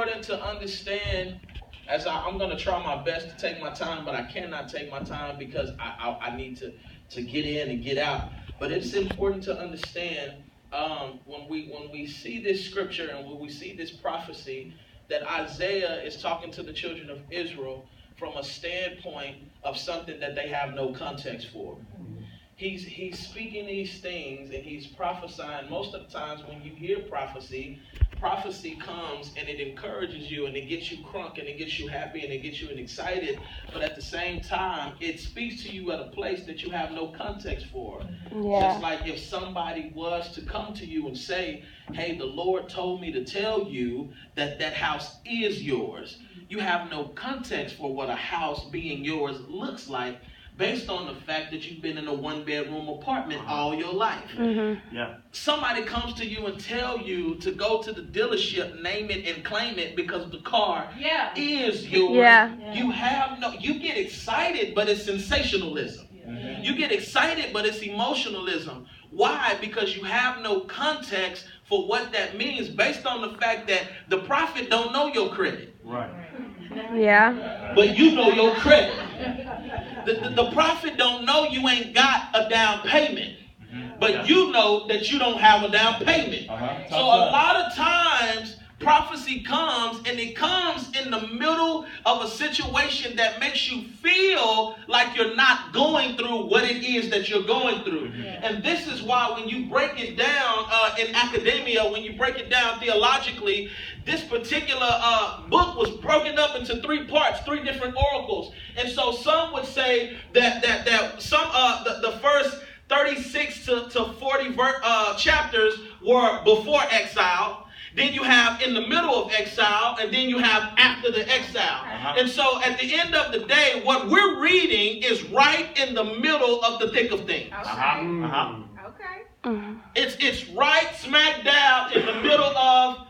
important to understand, I'm going to try my best to take my time, but I cannot take my time because I need to get in and get out. But it's important to understand when we see this scripture and when we see this prophecy that Isaiah is talking to the children of Israel from a standpoint of something that they have no context for. He's speaking these things and he's prophesying. Most of the times when you hear prophecy comes and it encourages you and it gets you crunk and it gets you happy and it gets you excited. But at the same time, it speaks to you at a place that you have no context for. Yeah. Just like if somebody was to come to you and say, hey, the Lord told me to tell you that that house is yours. You have no context for what a house being yours looks like, based on the fact that you've been in a one-bedroom apartment all your life. Mm-hmm. Yeah. Somebody comes to you and tell you to go to the dealership, name it and claim it because the car is yours. Yeah. You get excited, but it's sensationalism. Mm-hmm. You get excited, but it's emotionalism. Why? Because you have no context for what that means based on the fact that the prophet don't know your credit. Right. Yeah. But you know your credit. The prophet don't know you ain't got a down payment. But you know that you don't have a down payment. So a lot of times prophecy comes and it comes in the middle of a situation that makes you feel like you're not going through what it is that you're going through. And this is why when you break it down in academia, when you break it down theologically, this particular book was broken up into 3 parts, 3 different oracles. And so some would say that some the first 36 to 40 chapters were before exile. Then you have in the middle of exile, and then you have after the exile. And so at the end of the day, what we're reading is right in the middle of the thick of things. It's right smack dab in the middle of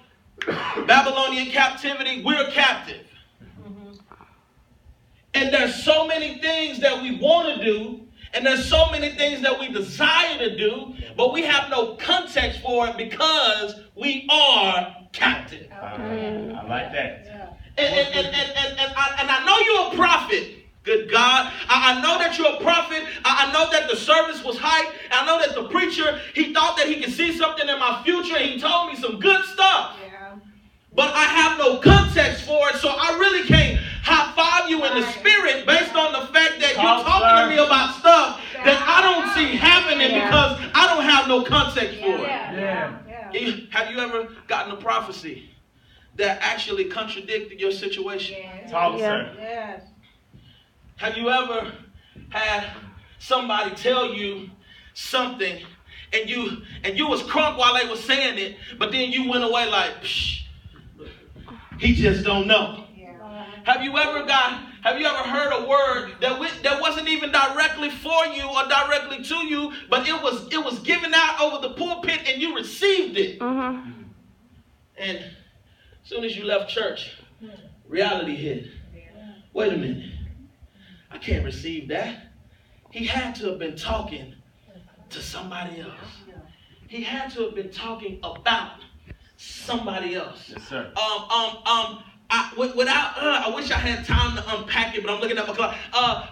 Babylonian captivity. We're captive. And there's so many things that we want to do, and there's so many things that we desire to do, but we have no context for it because we are captive. I like that. And I know you're a prophet. Good God. I know that you're a prophet. I know that the service was hyped. I know that the preacher, he thought that he could see something in my future. He told me some good stuff. Yeah. But I have no context for it, so I really can't high-five you in the spirit based on the fact that you're talking to me about stuff that I don't see happening because I don't have no context for it. Have you ever gotten a prophecy that actually contradicted your situation? Talk, sir. Yes. Have you ever had somebody tell you something and you was crunk while they were saying it, but then you went away like, psh, he just don't know. Have you ever heard a word that wasn't even directly for you or directly to you, but it was given out over the pulpit and you received it? And as soon as you left church, reality hit. Wait a minute. I can't receive that. He had to have been talking to somebody else. He had to have been talking about somebody else. Yes, sir. I wish I had time to unpack it, but I'm looking at my clock.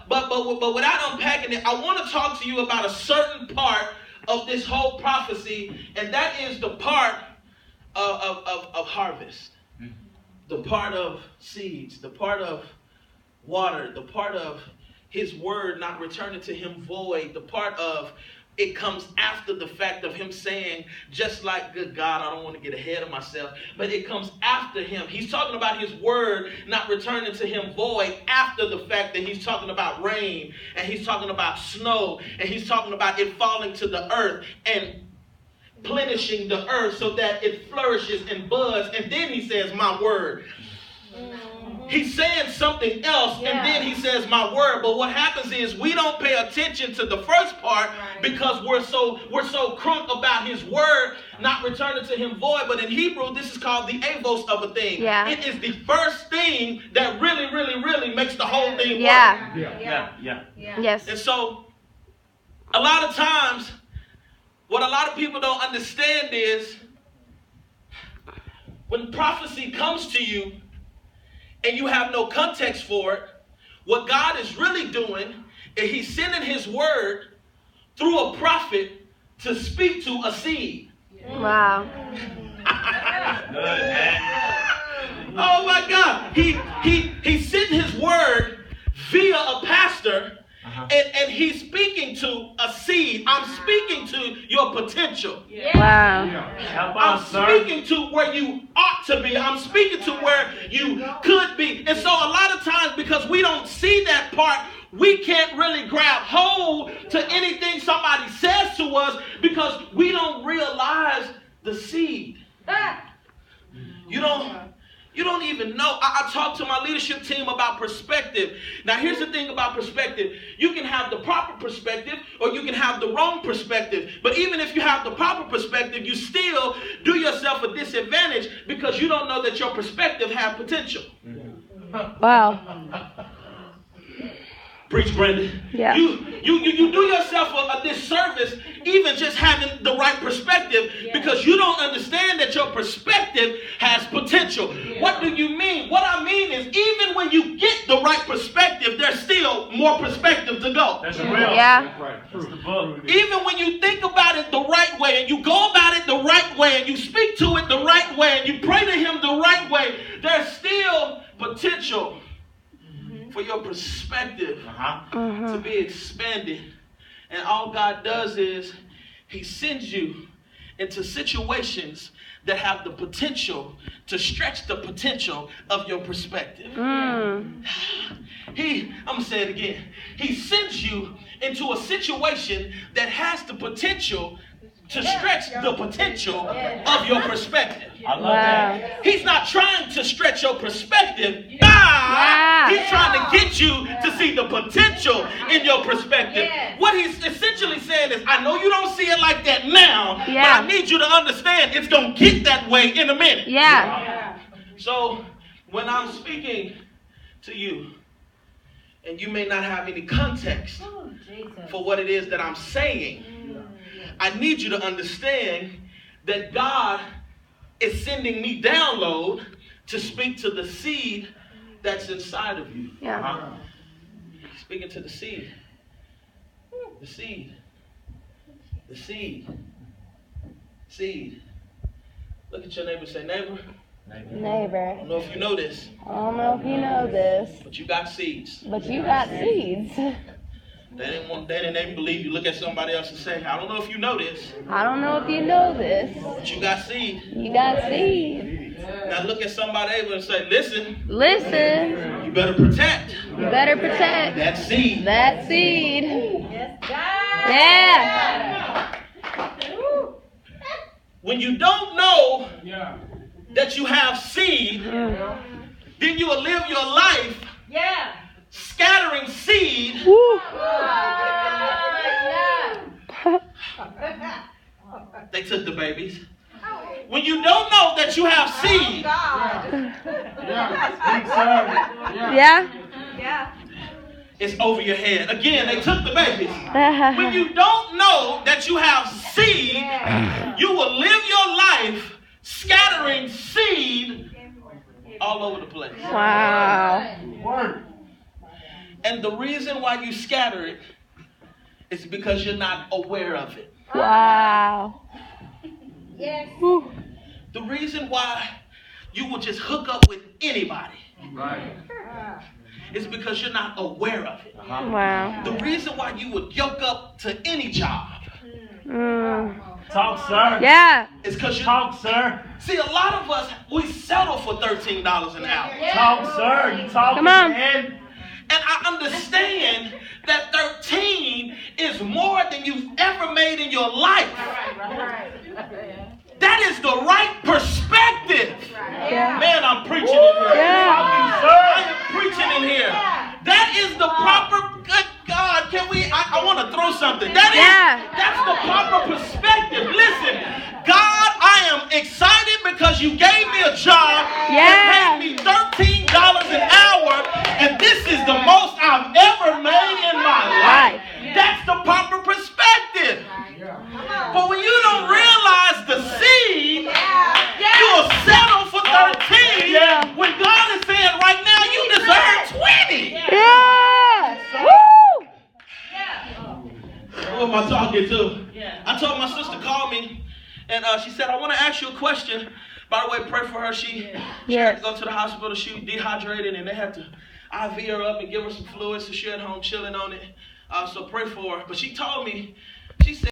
But without unpacking it, I want to talk to you about a certain part of this whole prophecy, and that is the part of harvest, the part of seeds, the part of water, the part of his word not returning to him void, the part of it comes after the fact of him saying, just like, good God, I don't want to get ahead of myself, but it comes after him. He's talking about his word not returning to him void after the fact that he's talking about rain, and he's talking about snow, and he's talking about it falling to the earth and plenishing the earth so that it flourishes and buds. And then he says, my word. He's saying something else, and then he says my word. But what happens is we don't pay attention to the first part because we're so crunk about his word not returning to him void. But in Hebrew, this is called the avos of a thing. Yeah. It is the first thing that really, really, really makes the whole thing work. Yes. And so a lot of times, what a lot of people don't understand is when prophecy comes to you and you have no context for it, what God is really doing is he's sending his word through a prophet to speak to a seed. Wow. Oh my God. He sent his word via a pastor, and he's speaking to a seed. I'm speaking to your potential. Wow. I'm speaking to where you ought to be. I'm speaking to where you could be. And so a lot of times, because we don't see that part, we can't really grab hold to anything somebody says to us because we don't realize the seed. You don't even know. I talk to my leadership team about perspective. Now, here's the thing about perspective. You can have the proper perspective or you can have the wrong perspective. But even if you have the proper perspective, you still do yourself a disadvantage because you don't know that your perspective has potential. Wow. Preach, Brandon. Yeah. You do yourself a disservice even just having the right perspective because you don't understand that your perspective has potential. What do you mean? What I mean is even when you get the right perspective, there's still more perspective to go. That's real. Yeah. That's right. That's the book. Even when you think about it the right way and you go about it the right way and you speak to it the right way and you pray to him the right way, there's still potential for your perspective to be expanded. And all God does is he sends you into situations that have the potential to stretch the potential of your perspective. I'm going to say it again. He sends you into a situation that has the potential to stretch the potential of your perspective. I love that. He's not trying to stretch your perspective. He's trying to get you to see the potential in your perspective. What he's essentially saying is, I know you don't see it like that now, but I need you to understand it's going to get that way in a minute. So when I'm speaking to you, and you may not have any context for what it is that I'm saying, I need you to understand that God is sending me download to speak to the seed that's inside of you. Speaking to the seed. The seed. The seed. Seed. Look at your neighbor and say, neighbor. Neighbor. I don't know if you know this. I don't know if you know this. But you got seeds. But you got seeds. They didn't even believe you. Look at somebody else and say, I don't know if you know this. I don't know if you know this. But you got seed. You got seed. Now look at somebody able and say, listen. Listen. You better protect. You better protect that seed. that seed. Yeah. When you don't know that you have seed, then you will live your life scattering seed. They took the babies. When you don't know that you have seed, it's over your head. Again, they took the babies. When you don't know that you have seed, you will live your life scattering seed all over the place. Wow. And the reason why you scatter it is because you're not aware of it. Wow. The reason why you will just hook up with anybody is because you're not aware of it. Wow. The reason why you would yoke up to any job Talk, sir. Yeah. is because you Talk, sir. see, a lot of us, we settle for $13 an hour. Talk, sir. You talking, Come on. man. And I understand that 13 is more than you've ever made in your life. That is the right perspective. Man, I'm preaching in here. I am preaching in here. That is the proper, good God, can we, I want to throw something. That's the proper perspective. Listen, God, I am excited because you gave me a job that paid me $13 an hour, and this is the most I've ever made in my life. That's the proper perspective. But when you don't realize the seed, you'll settle for $13 am I talking to? Yeah. I told my sister call me, and she said, I want to ask you a question. By the way, pray for her. She had to go to the hospital. She was dehydrated, and they had to IV her up and give her some fluids, so she at home chilling on it. So pray for her. But she told me, she said,